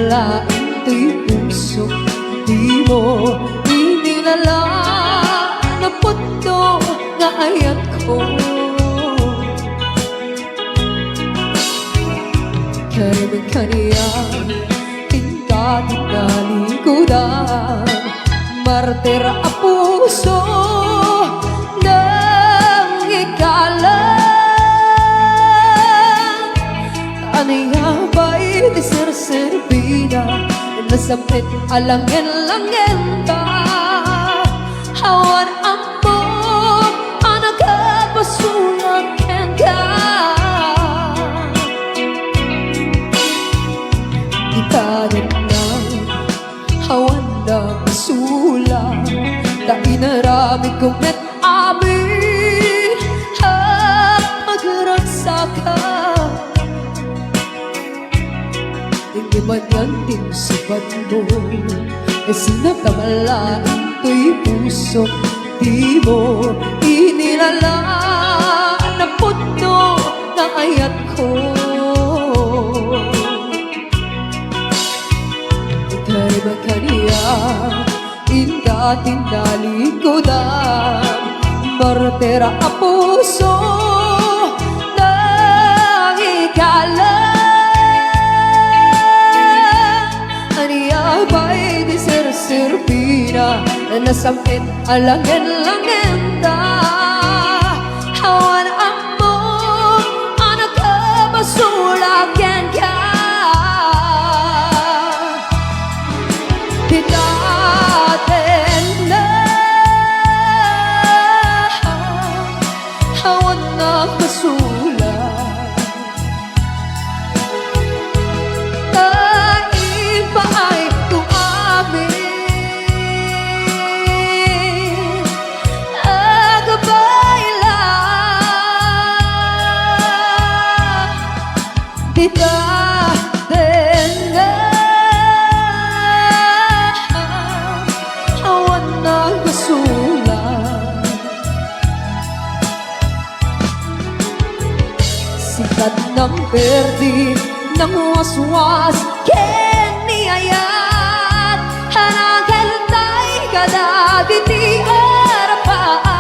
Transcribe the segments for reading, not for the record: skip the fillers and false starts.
nagkamalain to'y puso di mo inilala na puto nga ayat ko. Kailan kaniya tingali ko na martir a puso ng ikala. Aniya ba'y di serservida nasapit alangin-langin ta hawan ambo anagapasulakin ka. Itarin ng hawan na masula na inarami kong net amin at magragsaka. Hindi man yan tinusubat mo kasi nagkamalain to'y puso di mo inilala na puto na ayat ko. Kaya kaniya tingali ko na martera a puso ng ikala. Aniya ba'y di serservida nasampit alangin-langin ta hawan amo anak kabasulakin ka. Ditatin na hawan na kasulat iba ay tuamin agabayla ditatin na hawan na kasulat sikat ng berdi ng waswas keniyayat hanagel tay kada diti arapaan.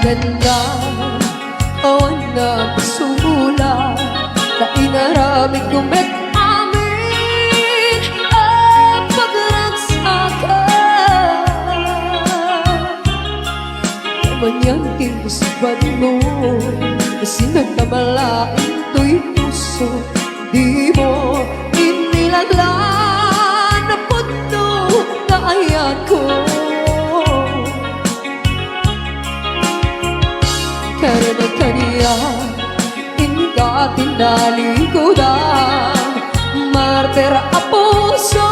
Ganda awan na masula na inarami kong met amin ang pagragsaka. Naman yan kinusban mo kasi nagkamalain to'y puso di mo inilala na puto na ayat ko. Karena kaniya tingali ko na martera a puso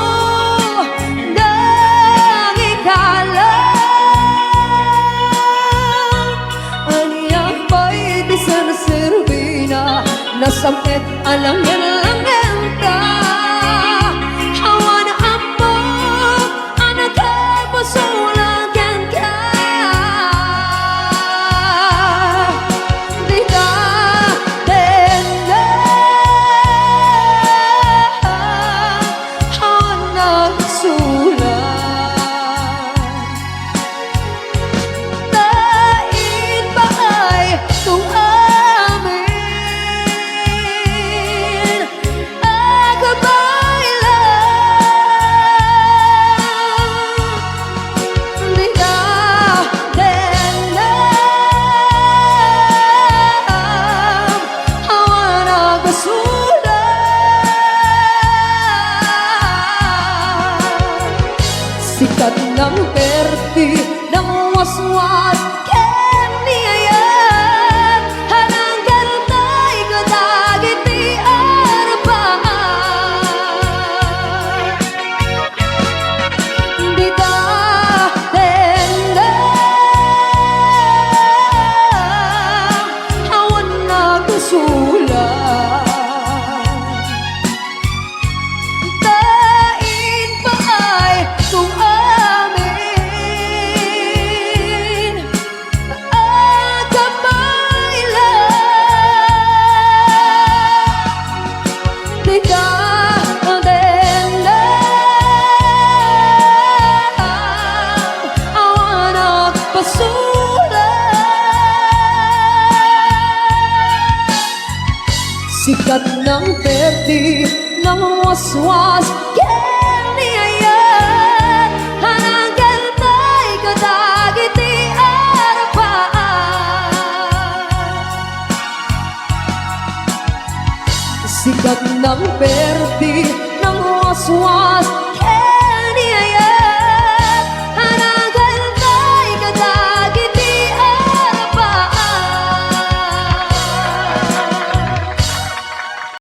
ng ikala. Aniya ba'y di serservina nasampit alangin-langin ka hawan amo anak kabasulakin ka. Sikat ng perdi ng waswas kaniayan hananggal may kadagiti arapaan. Sikat ng perdi ng waswas